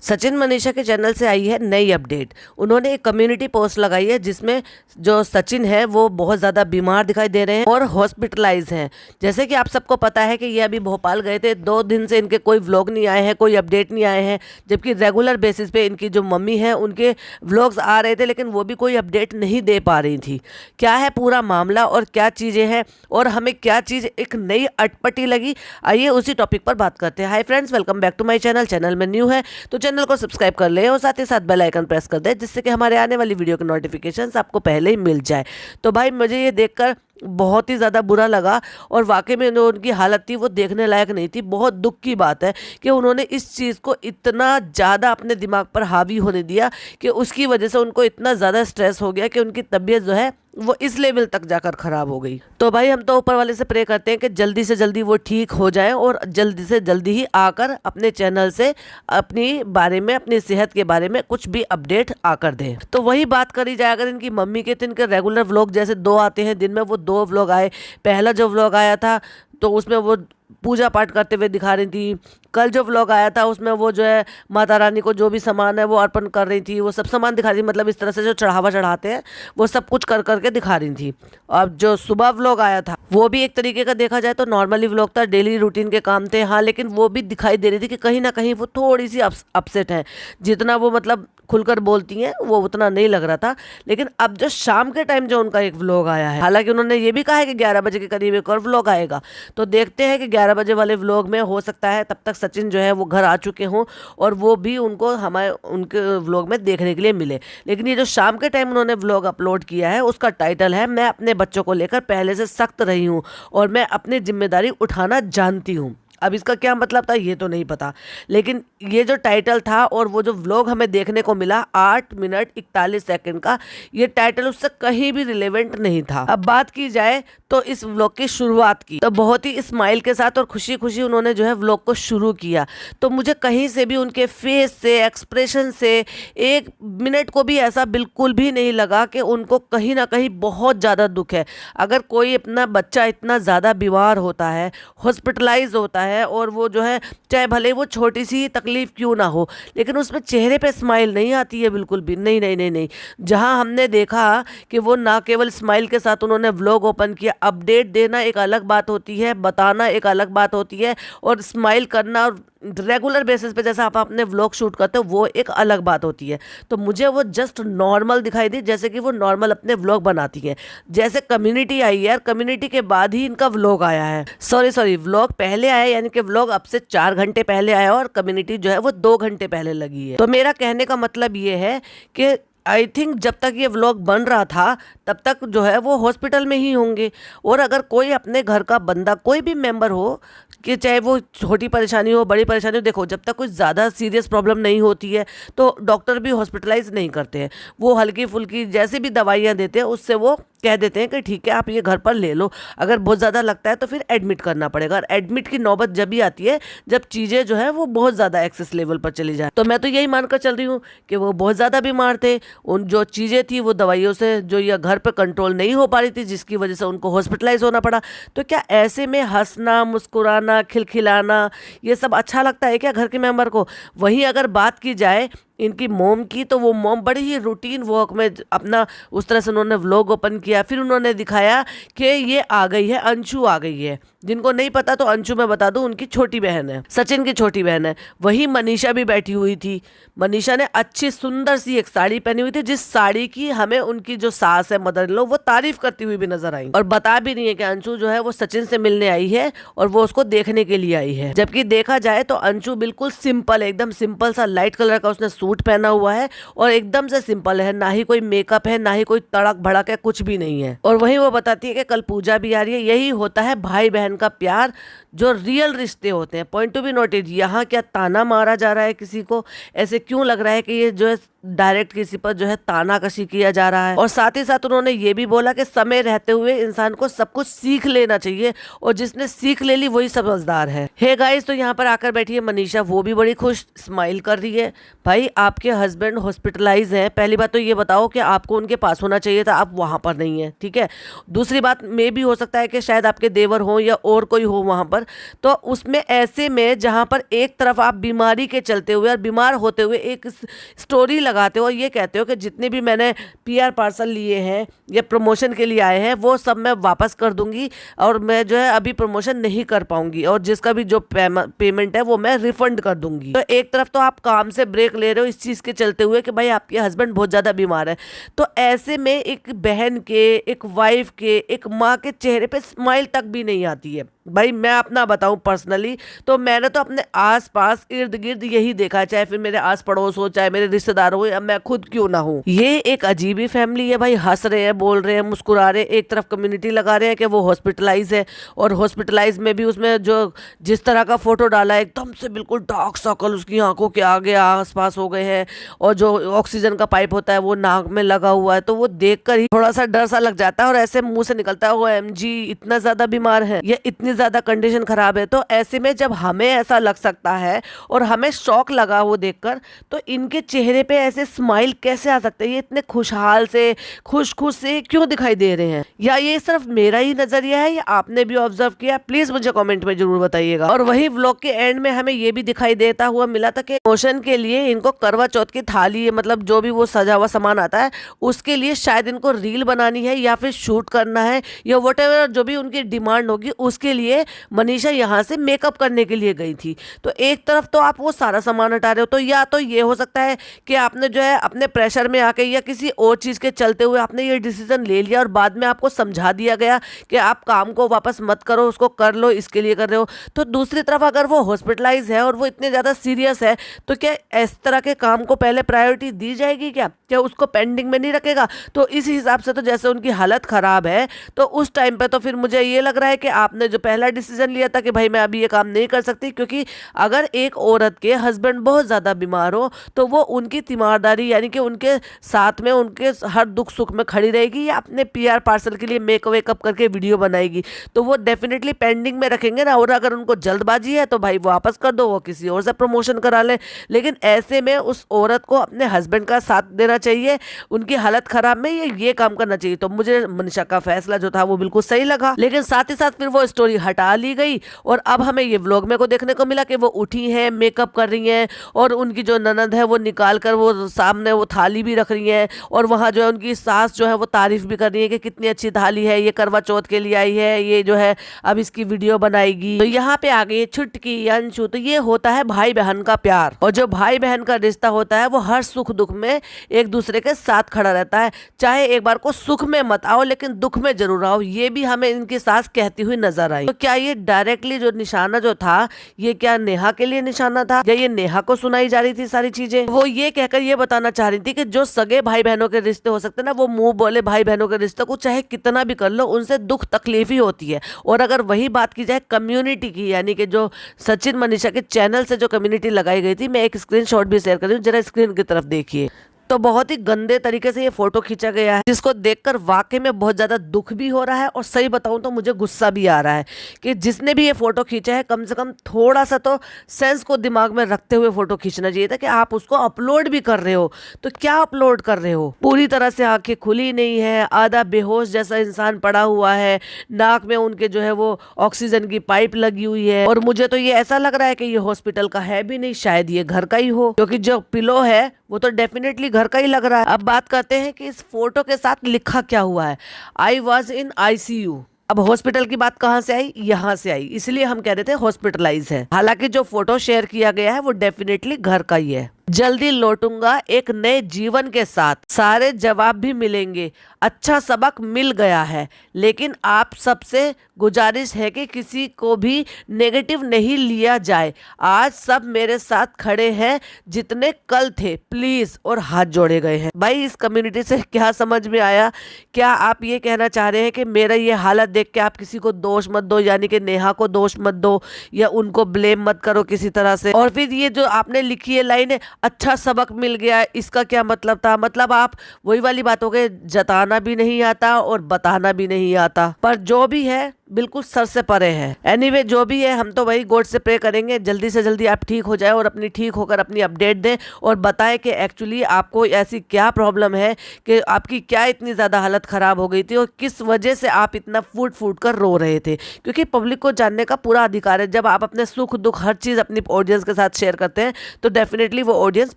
सचिन मनीषा के चैनल से आई है नई अपडेट। उन्होंने एक कम्युनिटी पोस्ट लगाई है जिसमें जो सचिन है वो बहुत ज़्यादा बीमार दिखाई दे रहे हैं और हॉस्पिटलाइज हैं। जैसे कि आप सबको पता है कि ये अभी भोपाल गए थे, 2 दिन से इनके कोई व्लॉग नहीं आए हैं, कोई अपडेट नहीं आए हैं, जबकि रेगुलर बेसिस पे इनकी जो मम्मी है उनके व्लॉग्स आ रहे थे, लेकिन वो भी कोई अपडेट नहीं दे पा रही थी। क्या है पूरा मामला और क्या चीज़ें हैं और हमें क्या चीज़ एक नई अटपटी लगी, आइए उसी टॉपिक पर बात करते हैं। Hi friends, welcome back to my channel. Channel में न्यू है तो चैनल को सब्सक्राइब कर ले और साथ ही साथ बेल आइकन प्रेस कर दे, जिससे कि हमारे आने वाली वीडियो के नोटिफिकेशंस आपको पहले ही मिल जाए। तो भाई मुझे ये देखकर बहुत ही ज़्यादा बुरा लगा और वाकई में जो उनकी हालत थी वो देखने लायक नहीं थी। बहुत दुख की बात है कि उन्होंने इस चीज़ को इतना ज़्यादा अपने दिमाग पर हावी होने दिया कि उसकी वजह से उनको इतना ज़्यादा स्ट्रेस हो गया कि उनकी तबीयत जो है वो इस लेवल तक जाकर ख़राब हो गई। तो भाई हम तो ऊपर वाले से प्रे करते हैं कि जल्दी से जल्दी वो ठीक हो जाए और जल्दी से जल्दी ही आकर अपने चैनल से अपनी बारे में, अपनी सेहत के बारे में कुछ भी अपडेट आकर दें। तो वही बात करी जाए अगर इनकी मम्मी के, तो इनके रेगुलर व्लॉग जैसे 2 आते हैं दिन में, वो 2 व्लॉग आए। पहला जो व्लॉग आया था तो उसमें वो पूजा पाठ करते हुए दिखा रही थी। कल जो व्लॉग आया था उसमें वो जो है माता रानी को जो भी सामान है वो अर्पण कर रही थी, वो सब सामान दिखा रही थी, मतलब इस तरह से जो चढ़ावा चढ़ाते हैं वो सब कुछ कर करके दिखा रही थी। अब जो सुबह व्लॉग आया था वो भी एक तरीके का देखा जाए तो नॉर्मली व्लॉग था, डेली रूटीन के काम थे, हाँ, लेकिन वो भी दिखाई दे रही थी कि कहीं ना कहीं वो थोड़ी सी अपसेट है। जितना वो मतलब खुलकर बोलती हैं वो उतना नहीं लग रहा था। लेकिन अब जो शाम के टाइम जो उनका एक व्लॉग आया है, हालांकि उन्होंने ये भी कहा है कि 11 बजे के करीब एक और व्लॉग आएगा, तो देखते हैं कि 11 बजे वाले व्लॉग में हो सकता है तब तक सचिन जो है वो घर आ चुके हों और वो भी उनको हमारे उनके व्लॉग में देखने के लिए मिले। लेकिन ये जो शाम के टाइम उन्होंने व्लॉग अपलोड किया है उसका टाइटल है, मैं अपने बच्चों को लेकर पहले से सख्त रही हूँ और मैं अपनी जिम्मेदारी उठाना जानती हूँ। अब इसका क्या मतलब था ये तो नहीं पता, लेकिन ये जो टाइटल था और वो जो व्लॉग हमें देखने को मिला 8 मिनट 41 सेकंड का, ये टाइटल उससे कहीं भी रिलेवेंट नहीं था। अब बात की जाए तो इस व्लॉग की शुरुआत की तो बहुत ही स्माइल के साथ और खुशी खुशी उन्होंने जो है व्लॉग को शुरू किया। तो मुझे कहीं से भी उनके फेस से, एक्सप्रेशन से 1 मिनट को भी ऐसा बिल्कुल भी नहीं लगा कि उनको कहीं ना कहीं बहुत ज़्यादा दुख है। अगर कोई अपना बच्चा इतना ज़्यादा बीमार होता है, हॉस्पिटलाइज होता है और वो जो है चाहे भले वो छोटी सी तकलीफ क्यों ना हो, लेकिन उसमें चेहरे पे स्माइल नहीं आती है बिल्कुल भी, नहीं नहीं नहीं नहीं। जहां हमने देखा कि वो ना केवल स्माइल के साथ उन्होंने व्लॉग ओपन किया, अपडेट देना एक अलग बात होती है, बताना एक अलग बात होती है, और स्माइल करना और रेगुलर बेसिस पे जैसा आप अपने व्लॉग शूट करते हो वो एक अलग बात होती है। तो मुझे वो जस्ट नॉर्मल दिखाई दी, जैसे कि वो नॉर्मल अपने व्लॉग बनाती है। जैसे कम्युनिटी आई है, कम्युनिटी के बाद ही इनका व्लॉग आया है, सॉरी व्लॉग पहले आया, यानी कि व्लॉग अब से 4 घंटे पहले आया और कम्युनिटी जो है वो 2 घंटे पहले लगी है। तो मेरा कहने का मतलब ये है कि आई थिंक जब तक ये व्लॉग बन रहा था तब तक जो है वो हॉस्पिटल में ही होंगे। और अगर कोई अपने घर का बंदा, कोई भी मेंबर हो, कि चाहे वो छोटी परेशानी हो, बड़ी परेशानी हो, देखो जब तक कुछ ज़्यादा सीरियस प्रॉब्लम नहीं होती है तो डॉक्टर भी हॉस्पिटलाइज नहीं करते हैं। वो हल्की फुल्की जैसे भी दवाइयाँ देते हैं उससे वो कह देते हैं कि ठीक है आप ये घर पर ले लो, अगर बहुत ज़्यादा लगता है तो फिर एडमिट करना पड़ेगा। और एडमिट की नौबत जब भी आती है जब चीज़ें जो है वो बहुत ज़्यादा एक्सेस लेवल पर चली जाए। तो मैं तो यही मानकर चल रही हूँ कि वो बहुत ज़्यादा बीमार थे, उन जो चीज़ें थी वो दवाइयों से जो या घर पर कंट्रोल नहीं हो पा रही थी, जिसकी वजह से उनको हॉस्पिटलाइज होना पड़ा। तो क्या ऐसे में हंसना, मुस्कुराना, खिलखिलाना, ये सब अच्छा लगता है क्या घर के मेंबर को? वहीं अगर बात की जाए इनकी मोम की, तो वो मोम बड़ी ही रूटीन वर्क में अपना उस तरह से उन्होंने व्लॉग ओपन किया। फिर उन्होंने दिखाया कि ये आ गई है, अंशु आ गई है। जिनको नहीं पता तो अंशु मैं बता दूं उनकी छोटी बहन है, सचिन की छोटी बहन है। वहीं मनीषा भी बैठी हुई थी। मनीषा ने अच्छी सुंदर सी एक साड़ी पहनी हुई थी, जिस साड़ी की हमें उनकी जो सास है, मदर इन लॉ, वो तारीफ करती हुई भी नजर आई और बता भी रही है कि अंशु जो है वो सचिन से मिलने आई है और वो उसको देखने के लिए आई है। जबकि देखा जाए तो अंशु बिल्कुल सिंपल, एकदम सिंपल सा लाइट कलर का उसने सूट पहना हुआ है और एकदम से सिंपल है, ना ही कोई मेकअप है, ना ही कोई तड़क भड़क है, कुछ भी नहीं है। और वहीं वो बताती है कि कल पूजा भी आ रही है। यही होता है भाई बहन का प्यार, जो रियल रिश्ते होते हैं। पॉइंट टू बी नोटेड, यहाँ क्या ताना मारा जा रहा है किसी को? ऐसे क्यों लग रहा है कि ये जो है डायरेक्ट किसी पर जो है तानाकशी किया जा रहा है। और साथ ही साथ उन्होंने ये भी बोला कि समय रहते हुए इंसान को सब कुछ सीख लेना चाहिए और जिसने सीख ले ली वही समझदार है। हे गाइस, तो यहाँ पर आकर बैठी है मनीषा, वो भी बड़ी खुश स्माइल कर रही है। भाई आपके हस्बैंड हॉस्पिटलाइज हैं, पहली बात तो ये बताओ कि आपको उनके पास होना चाहिए था, आप वहां पर नहीं है, ठीक है। दूसरी बात मे भी हो सकता है कि शायद आपके देवर हो या और कोई हो वहां पर, तो उसमें ऐसे में जहां पर एक तरफ आप बीमारी के चलते हुए और बीमार होते हुए एक स्टोरी लगाते हो और ये कहते हो कि जितने भी मैंने पीआर पार्सल लिए हैं या प्रमोशन के लिए आए हैं वो सब मैं वापस कर दूंगी और मैं जो है अभी प्रमोशन नहीं कर पाऊंगी और जिसका भी जो पेमेंट है वो मैं रिफंड कर दूंगी। तो एक तरफ तो आप काम से ब्रेक ले रहे हो इस चीज के चलते हुए कि भाई आपके हस्बैंड बहुत ज्यादा बीमार है, तो ऐसे में एक बहन के, एक वाइफ के, एक माँ के चेहरे पे स्माइल तक भी नहीं आती है। भाई मैं अपना बताऊं पर्सनली तो मैंने तो अपने आसपास इर्द गिर्द यही देखा है, चाहे फिर मेरे आस पड़ोस हो, चाहे मेरे रिश्तेदार हो या मैं खुद क्यों ना हूं। ये एक अजीब ही फैमिली है भाई, हंस रहे हैं, बोल रहे हैं, मुस्कुरा रहे हैं, एक तरफ कम्युनिटी लगा रहे हैं कि वो हॉस्पिटलाइज है और हॉस्पिटलाइज में भी उसमें जो जिस तरह का फोटो डाला है एकदम से बिल्कुल डार्क सर्कल उसकी आंखों के आगे आसपास हो गए हैं और जो ऑक्सीजन का पाइप होता है वो नाक में लगा हुआ है, तो वो देखकर ही थोड़ा सा डर सा लग जाता है और ऐसे मुंह से निकलता है OMG इतना ज्यादा बीमार है या इतनी ज्यादा कंडीशन खराब है। तो ऐसे में जब हमें ऐसा लग सकता है और हमें शौक लगा वो देखकर, तो इनके चेहरे पे ऐसे स्माइल कैसे आ सकते हैं? ये इतने खुशहाल से खुश खुश से क्यों दिखाई दे रहे हैं? या ये सिर्फ मेरा ही नजरिया है या आपने भी ऑब्जर्व किया? प्लीज मुझे कमेंट में जरूर बताइएगा। और वही व्लॉग के एंड में हमें ये भी दिखाई देता हुआ मिला था कि प्रमोशन के लिए इनको करवा चौथ की थाली, मतलब जो भी वो सजा हुआ सामान आता है उसके लिए शायद इनको रील बनानी है या फिर शूट करना है या व्हाटएवर जो भी उनकी डिमांड होगी, उसके लिए मनीषा यहाँ से मेकअप करने के लिए गई थी। तो एक तरफ तो आप वो सारा सामान हटा रहे हो, तो या तो ये हो सकता है कि आपने जो है अपने प्रेशर में आके या किसी और चीज के चलते हुए आपने ये डिसीजन ले लिया और बाद में आपको समझा दिया गया कि आप काम को वापस मत करो, उसको कर लो, इसके लिए कर रहे हो। तो दूसरी तरफ अगर वो हॉस्पिटलाइज है और वो इतने ज्यादा सीरियस है तो क्या इस तरह के काम को पहले प्रायोरिटी दी जाएगी? क्या उसको पेंडिंग में नहीं रखेगा? तो इस हिसाब से तो जैसे उनकी हालत खराब है तो उस टाइम पे तो फिर मुझे ये लग रहा है कि आपने जो पहला डिसीजन लिया था कि भाई मैं अभी ये काम नहीं कर सकती, क्योंकि अगर एक औरत के हस्बैंड बहुत ज़्यादा बीमार हो तो वो उनकी तीमारदारी यानी कि उनके साथ में उनके हर दुख सुख में खड़ी रहेगी या अपने पीआर पार्सल के लिए मेकअप करके वीडियो बनाएगी, तो वो डेफिनेटली पेंडिंग में रखेंगे ना। और अगर उनको जल्दबाजी है तो भाई वापस कर दो, वो किसी और से प्रमोशन करा लें। लेकिन ऐसे में उस औरत को अपने हस्बैंड का साथ देना चाहिए, उनकी हालत खराब में ये काम करना चाहिए। तो मुझे मनीषा का फैसला जो था वो बिल्कुल सही लगा। लेकिन साथ ही साथ फिर वो स्टोरी हटा ली गई और अब हमें ये व्लॉग में को देखने को मिला कि वो उठी हैं, मेकअप कर रही हैं और उनकी जो ननद है वो निकाल कर वो सामने वो थाली भी रख रही हैं और वहाँ जो है उनकी सास जो है वो तारीफ भी कर रही है कि कितनी अच्छी थाली है, ये करवा चौथ के लिए आई है, ये जो है अब इसकी वीडियो बनाएगी। तो यहाँ पे आ गई छुटकी अंशु। तो ये होता है भाई बहन का प्यार, और जो भाई बहन का रिश्ता होता है वो हर सुख दुख में एक दूसरे के साथ खड़ा रहता है। चाहे एक बार को सुख में मत आओ लेकिन दुख में जरूर आओ, ये भी हमें इनकी सास कहती हुई नजर आई। तो क्या ये डायरेक्टली जो निशाना जो था ये क्या नेहा के लिए निशाना था या ये नेहा को सुनाई जा रही थी सारी चीजें? वो ये कहकर ये बताना चाह रही थी कि जो सगे भाई बहनों के रिश्ते हो सकते हैं ना, वो मुंह बोले भाई बहनों के रिश्ते को चाहे कितना भी कर लो उनसे दुख तकलीफ ही होती है। और अगर वही बात की जाए कम्युनिटी की, यानी कि जो सचिन मनीषा के चैनल से जो कम्युनिटी लगाई गई थी, मैं एक स्क्रीनशॉट भी शेयर कर रही हूँ, जरा स्क्रीन की तरफ देखिए। तो बहुत ही गंदे तरीके से ये फोटो खींचा गया है जिसको देखकर वाकई में बहुत ज्यादा दुख भी हो रहा है और सही बताऊं तो मुझे गुस्सा भी आ रहा है कि जिसने भी ये फोटो खींचा है कम से कम थोड़ा सा तो सेंस को दिमाग में रखते हुए फोटो खींचना चाहिए था कि आप उसको अपलोड भी कर रहे हो तो क्या अपलोड कर रहे हो? पूरी तरह से आंखें खुली नहीं है, आधा बेहोश जैसा इंसान पड़ा हुआ है, नाक में उनके जो है वो ऑक्सीजन की पाइप लगी हुई है। और मुझे तो ये ऐसा लग रहा है कि ये हॉस्पिटल का है भी नहीं, शायद ये घर का ही हो, क्योंकि जो पिलो है वो तो डेफिनेटली घर का ही लग रहा है। अब बात करते हैं कि इस फोटो के साथ लिखा क्या हुआ है। I was in ICU। अब हॉस्पिटल की बात कहाँ से आई? यहाँ से आई, इसलिए हम कह रहे थे हॉस्पिटलाइज है। हालांकि जो फोटो शेयर किया गया है वो डेफिनेटली घर का ही है। जल्दी लौटूंगा एक नए जीवन के साथ, सारे जवाब भी मिलेंगे, अच्छा सबक मिल गया है, लेकिन आप सबसे गुजारिश है कि किसी को भी नेगेटिव नहीं लिया जाए। आज सब मेरे साथ खड़े हैं जितने कल थे, प्लीज, और हाथ जोड़े गए हैं। भाई इस कम्युनिटी से क्या समझ में आया? क्या आप ये कहना चाह रहे हैं कि मेरा ये हालत देख के आप किसी को दोष मत दो, यानी कि नेहा को दोष मत दो या उनको ब्लेम मत करो किसी तरह से? और फिर ये जो आपने लिखी है लाइन है, अच्छा सबक मिल गया, इसका क्या मतलब था? मतलब आप वही वाली बातों के जताना भी नहीं आता और बताना भी नहीं आता, पर जो भी है बिल्कुल सर से परे है। एनीवे जो भी है, हम तो वही गॉड से प्रे करेंगे जल्दी से जल्दी आप ठीक हो जाए और अपनी ठीक होकर अपनी अपडेट दें और बताएं कि एक्चुअली आपको ऐसी क्या प्रॉब्लम है कि आपकी क्या इतनी ज़्यादा हालत ख़राब हो गई थी और किस वजह से आप इतना फूट फूट कर रो रहे थे। क्योंकि पब्लिक को जानने का पूरा अधिकार है। जब आप अपने सुख दुख हर चीज़ अपनी ऑडियंस के साथ शेयर करते हैं तो डेफिनेटली वो ऑडियंस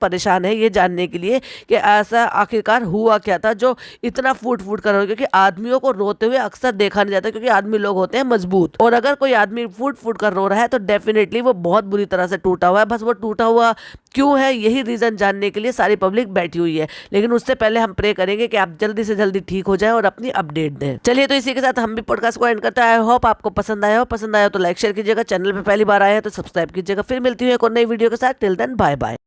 परेशान है ये जानने के लिए कि ऐसा आखिरकार हुआ क्या था जो इतना फूट फूट कर रहा है। क्योंकि आदमियों को रोते हुए अक्सर देखा नहीं जाता, क्योंकि आदमी लोग होते हैं मजबूत, और अगर कोई आदमी फूट फूट कर रो रहा है तो डेफिनेटली वो बहुत बुरी तरह से टूटा हुआ है। बस वो टूटा हुआ क्यों है यही रीजन जानने के लिए सारी पब्लिक बैठी हुई है। लेकिन उससे पहले हम प्रे करेंगे कि आप जल्दी से जल्दी ठीक हो जाएं और अपनी अपडेट दें। चलिए तो इसी के साथ हम भी पॉडकास्ट को एंड करते हैं। आई होप आपको पसंद आया हो। पसंद आया तो लाइक शेयर कीजिएगा, चैनल पे पहली बार आए हैं तो सब्सक्राइब कीजिएगा। फिर मिलती हूँ एक और नई वीडियो के साथ। Till then bye bye.